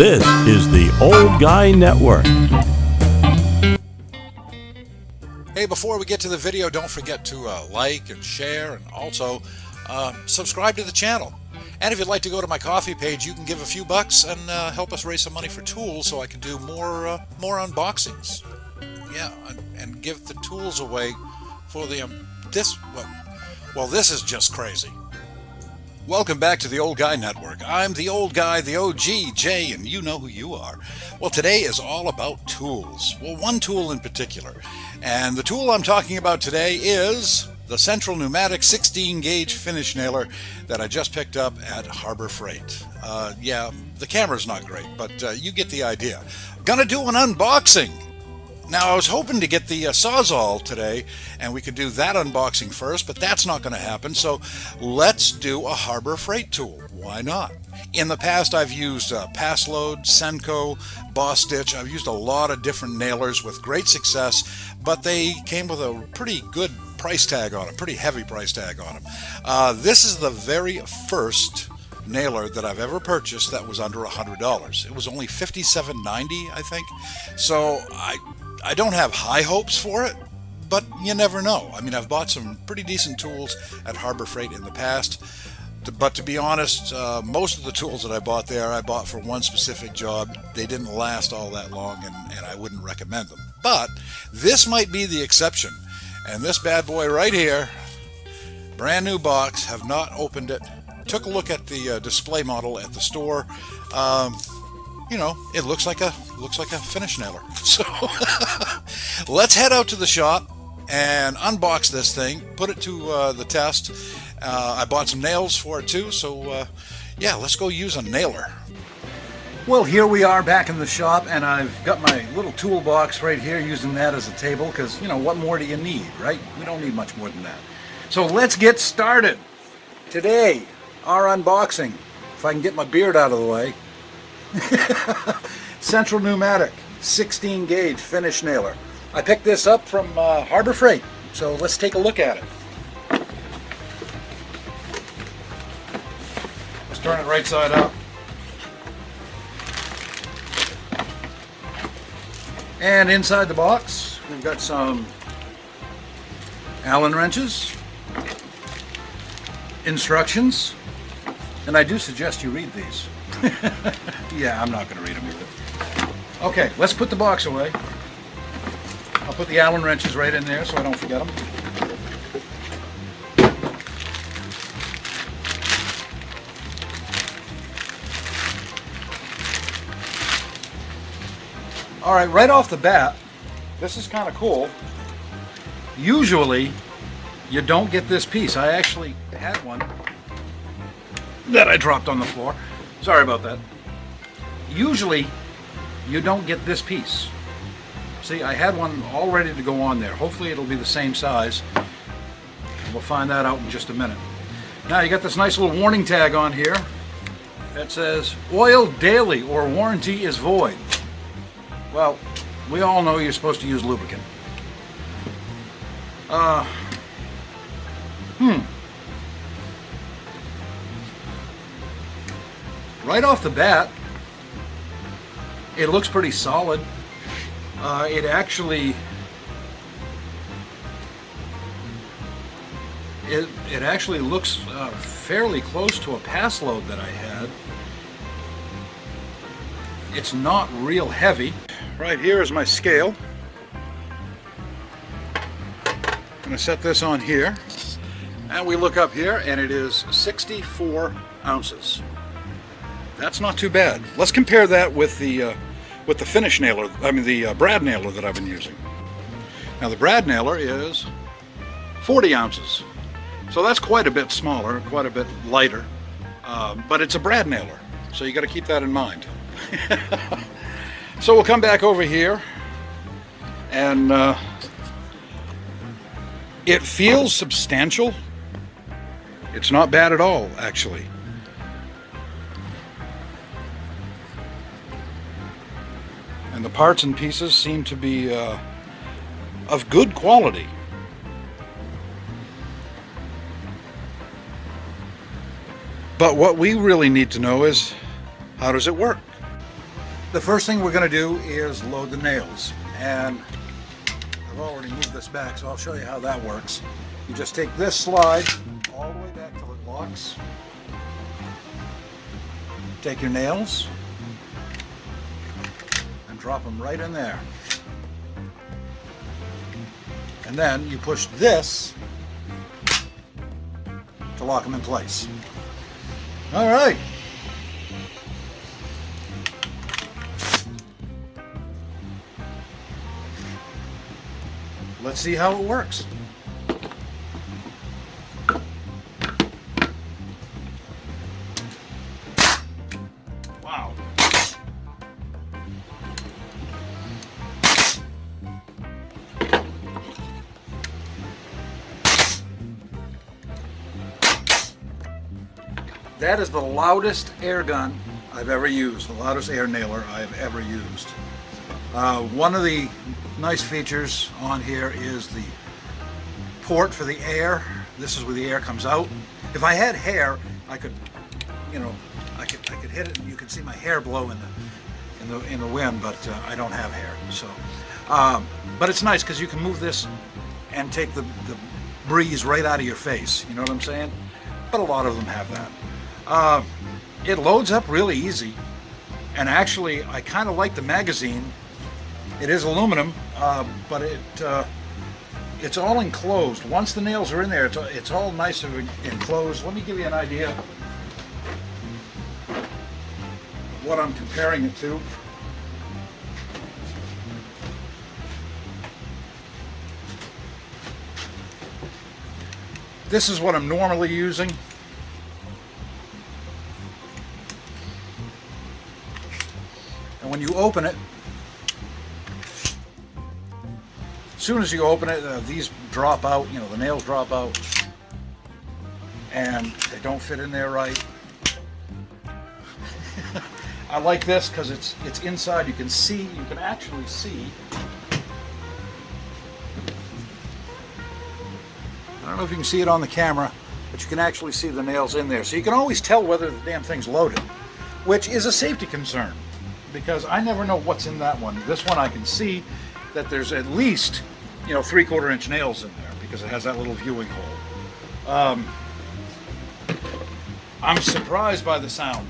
This is the Old Guy Network. Hey, before we get to the video, don't forget to like and share, and also subscribe to the channel. And if you'd like to go to my coffee page, you can give a few bucks and help us raise some money for tools so I can do more unboxings. Yeah, and give the tools away for the this is just crazy. Welcome back to the Old Guy Network. I'm the old guy, the OG, Jay, and you know who you are. Well, today is all about tools. Well, one tool in particular. And the tool I'm talking about today is the Central Pneumatic 16-gauge finish nailer that I just picked up at Harbor Freight. Yeah, the camera's not great, but you get the idea. Gonna do an unboxing. Now, I was hoping to get the Sawzall today, and we could do that unboxing first, but that's not going to happen, so let's do a Harbor Freight tool. Why not? In the past, I've used Passload, Senko, Boss Stitch. I've used a lot of different nailers with great success, but they came with a pretty good price tag on them, pretty heavy price tag on them. This is the very first nailer that I've ever purchased that was under $100. It was only $57.90, I think. So I don't have high hopes for it, but you never know. I mean, I've bought some pretty decent tools at Harbor Freight in the past, but to be honest, most of the tools that I bought there, I bought for one specific job. They didn't last all that long, and I wouldn't recommend them. But this might be the exception. And this bad boy right here, brand new box, have not opened it. Took a look at the display model at the store. You know, it looks like a finish nailer. So let's head out to the shop and unbox this thing, put it to the test. I bought some nails for it too, so yeah, let's go use a nailer. Well, here we are back in the shop, and I've got my little toolbox right here, using that as a table, because, you know, what more do you need, right? We don't need much more than that. So let's get started. Today, our unboxing, if I can get my beard out of the way, Central Pneumatic 16-gauge finish nailer. I picked this up from Harbor Freight, so let's take a look at it. Let's turn it right side up. And inside the box, we've got some Allen wrenches, instructions, and I do suggest you read these. Yeah, I'm not going to read them either. Okay, let's put the box away. I'll put the Allen wrenches right in there so I don't forget them. All right, right off the bat, this is kind of cool. Usually, you don't get this piece. I actually had one that I dropped on the floor. Sorry about that. Usually, you don't get this piece. See, I had one all ready to go on there. Hopefully it'll be the same size. We'll find that out in just a minute. Now you got this nice little warning tag on here that says, oil daily or warranty is void. Well, we all know you're supposed to use lubricant. Right off the bat, it looks pretty solid. It actually looks fairly close to a pass load that I had. It's not real heavy. Right here is my scale. I'm going to set this on here, and we look up here, and it is 64 ounces. That's not too bad. Let's compare that with the finish nailer. I mean the brad nailer that I've been using. Now the brad nailer is 40 ounces, so that's quite a bit smaller, quite a bit lighter. But it's a brad nailer, so you got to keep that in mind. So we'll come back over here, and it feels substantial. It's not bad at all, actually. And the parts and pieces seem to be of good quality. But what we really need to know is, how does it work? The first thing we're going to do is load the nails, and I've already moved this back, so I'll show you how that works. You just take this slide all the way back till it locks. Take your nails and drop them right in there. And then you push this to lock them in place. All right. Let's see how it works. Wow. That is the loudest air gun I've ever used, the loudest air nailer I've ever used. One of the nice features on here is the port for the air. This is where the air comes out. If I had hair, I could, I could hit it and you could see my hair blow in the wind, but I don't have hair. So, but it's nice because you can move this and take the breeze right out of your face. You know what I'm saying? But a lot of them have that. It loads up really easy, and actually I kind of like the magazine. It is aluminum, but it's all enclosed. Once the nails are in there, it's all nice and enclosed. Let me give you an idea of what I'm comparing it to. This is what I'm normally using. And when you open it, as soon as you open it, these drop out, the nails drop out, and they don't fit in there right. I like this because it's inside. You can actually see. I don't know if you can see it on the camera, but you can actually see the nails in there. So you can always tell whether the damn thing's loaded, which is a safety concern because I never know what's in that one. This one I can see that there's at least 3/4 inch nails in there because it has that little viewing hole. I'm surprised by the sound.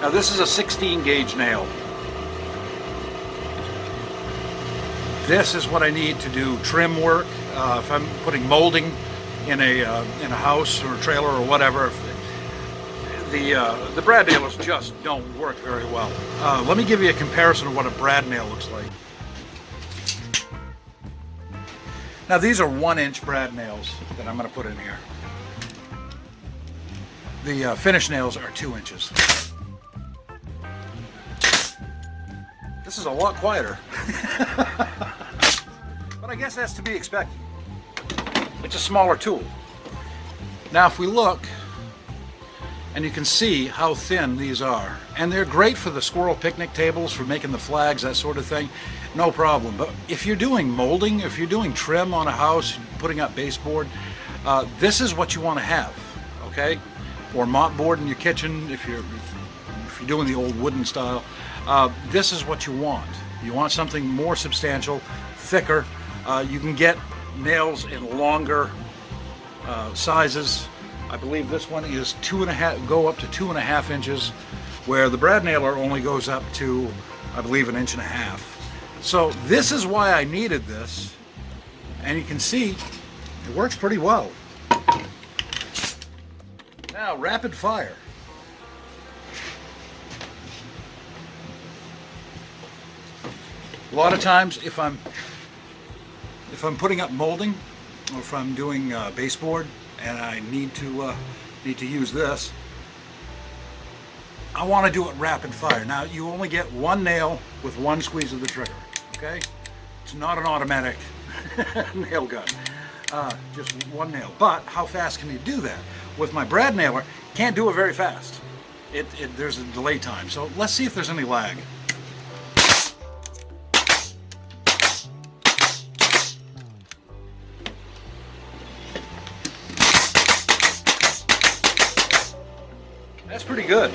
Now this is a 16 gauge nail. This is what I need to do trim work. If I'm putting molding in a house or a trailer or whatever, the brad nails just don't work very well. Let me give you a comparison of what a brad nail looks like. Now these are 1-inch brad nails that I'm going to put in here. The finish nails are 2 inches. This is a lot quieter. But I guess that's to be expected. It's a smaller tool. Now if we look, and you can see how thin these are, and they're great for the squirrel picnic tables, for making the flags, that sort of thing, no problem. But if you're doing molding, if you're doing trim on a house, putting up baseboard, this is what you want to have, okay? Or mopboard in your kitchen, if you're doing the old wooden style. This is what you want. You want something more substantial, thicker. You can get nails in longer sizes. I believe this one is 2.5, go up to 2.5 inches, where the brad nailer only goes up to, I believe, 1.5 inches. So this is why I needed this, and you can see it works pretty well. Now, rapid fire. A lot of times, if I'm putting up molding, or if I'm doing baseboard, and I need to use this, I want to do it rapid fire. Now, you only get one nail with one squeeze of the trigger. Okay, it's not an automatic nail gun. Just one nail. But how fast can you do that? With my brad nailer, can't do it very fast. there's a delay time. So let's see if there's any lag. That's pretty good.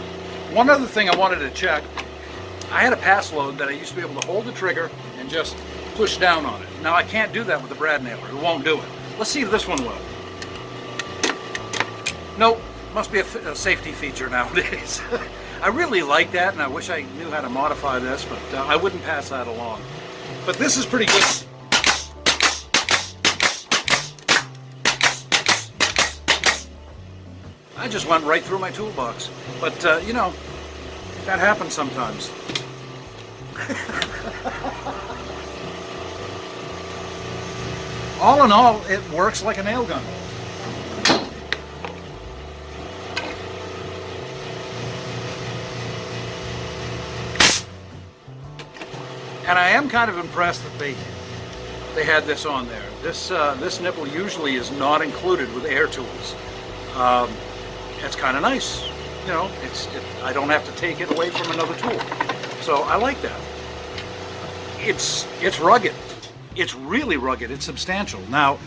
One other thing I wanted to check, I had a pass load that I used to be able to hold the trigger and just push down on it. Now I can't do that with the brad nailer, it won't do it. Let's see if this one will. Nope, must be a safety feature nowadays. I really like that, and I wish I knew how to modify this, but I wouldn't pass that along. But this is pretty good. I just went right through my toolbox. But, you know, that happens sometimes. All in all, it works like a nail gun. And I am kind of impressed that they had this on there. This nipple usually is not included with air tools. It's kind of nice, you know. I don't have to take it away from another tool, so I like that. It's rugged. It's really rugged. It's substantial. Now,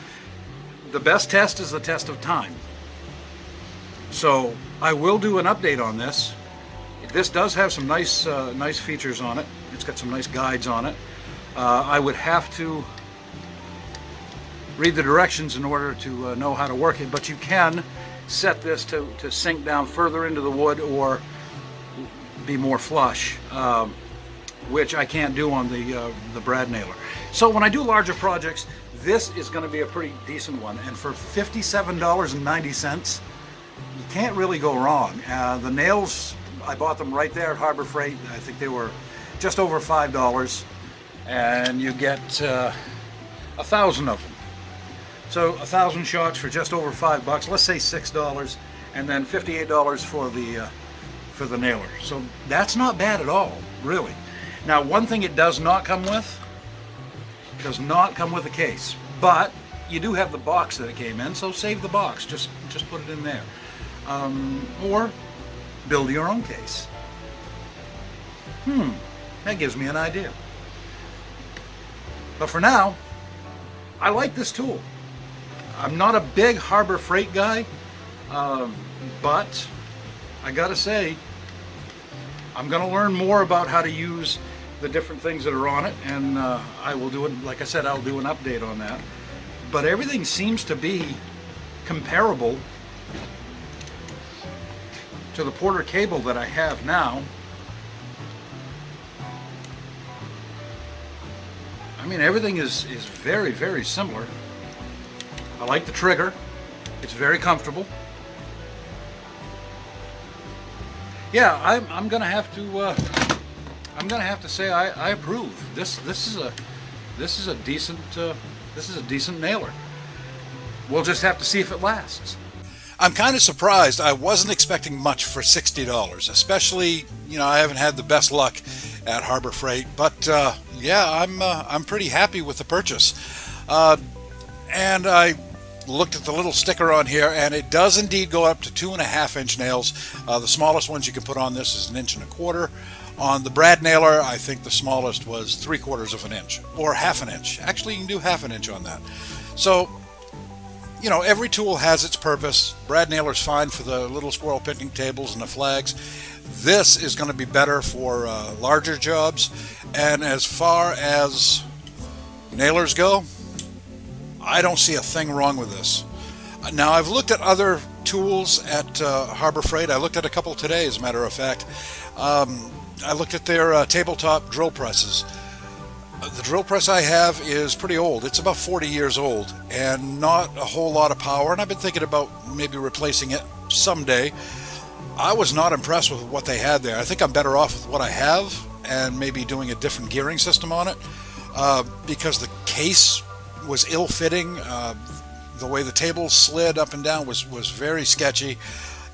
the best test is the test of time. So I will do an update on this. This does have some nice features on it. It's got some nice guides on it. I would have to read the directions in order to know how to work it, but you can set this to sink down further into the wood or be more flush, which I can't do on the brad nailer. So when I do larger projects, this is going to be a pretty decent one, and for $57.90, you can't really go wrong. The nails, I bought them right there at Harbor Freight. I think they were just over $5, and you get 1,000 of them. So 1,000 shots for just over $5. Let's say $6, and then $58 for the nailer. So that's not bad at all, really. Now, one thing it does not come with a case, but you do have the box that it came in. So save the box. Just put it in there, or build your own case. That gives me an idea. But for now, I like this tool. I'm not a big Harbor Freight guy, but I gotta say, I'm gonna learn more about how to use the different things that are on it, and I will do it, like I said, I'll do an update on that. But everything seems to be comparable to the Porter cable that I have now. I mean, everything is very, very similar. I like the trigger. It's very comfortable. Yeah, I'm gonna have to say I approve. This is a decent nailer. We'll just have to see if it lasts. I'm kind of surprised. I wasn't expecting much for $60, especially, you know, I haven't had the best luck at Harbor Freight, but yeah, I'm pretty happy with the purchase. And I looked at the little sticker on here, and it does indeed go up to 2.5-inch nails. The smallest ones you can put on this is 1.25 inches. On the brad nailer, I think the smallest was 3/4 of an inch, or 1/2 inch. Actually, you can do 1/2 inch on that. So, you know, every tool has its purpose. Brad nailer's fine for the little squirrel picnic tables and the flags. This is going to be better for larger jobs. And as far as nailers go, I don't see a thing wrong with this. Now, I've looked at other tools at Harbor Freight. I looked at a couple today, as a matter of fact. I looked at their tabletop drill presses. The drill press I have is pretty old. It's about 40 years old and not a whole lot of power, and I've been thinking about maybe replacing it someday. I was not impressed with what they had there. I think I'm better off with what I have and maybe doing a different gearing system on it, because the case was ill-fitting. The way the table slid up and down was very sketchy.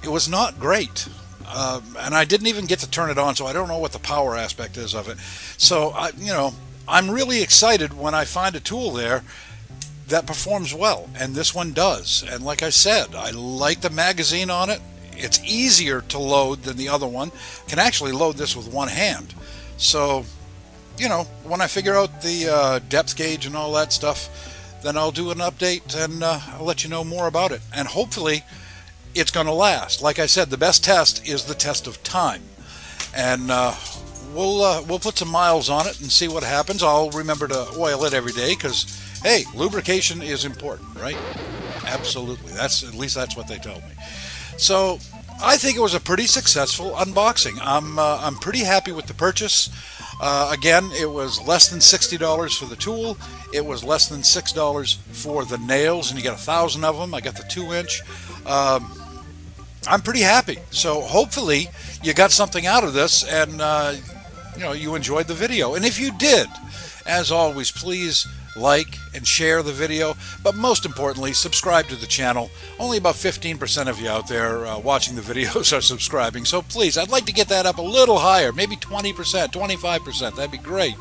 It was not great. And I didn't even get to turn it on, so I don't know what the power aspect is of it. So, I'm really excited when I find a tool there that performs well, and this one does. And like I said, I like the magazine on it. it's easier to load than the other one. Can actually load this with one hand. So, you know, when I figure out the depth gauge and all that stuff, then I'll do an update and I'll let you know more about it. And hopefully it's going to last. Like I said, the best test is the test of time. And we'll put some miles on it and see what happens. I'll remember to oil it every day because, hey, lubrication is important, right? Absolutely. At least that's what they told me. So I think it was a pretty successful unboxing. I'm pretty happy with the purchase. Again, it was less than $60 for the tool. It was less than $6 for the nails, and you get 1,000 of them. I got the 2-inch. I'm pretty happy. So hopefully you got something out of this, and you know, you enjoyed the video. And if you did, as always, please like and share the video, but most importantly, subscribe to the channel. Only about 15% of you out there watching the videos are subscribing, so please, I'd like to get that up a little higher, maybe 20%, 25%. That'd be great.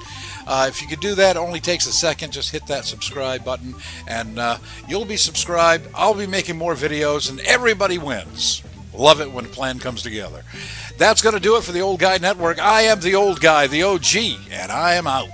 If you could do that, it only takes a second. Just hit that subscribe button and you'll be subscribed. I'll be making more videos and everybody wins. Love it when a plan comes together. That's going to do it for the Old Guy Network. I am the Old Guy, the OG, and I am out.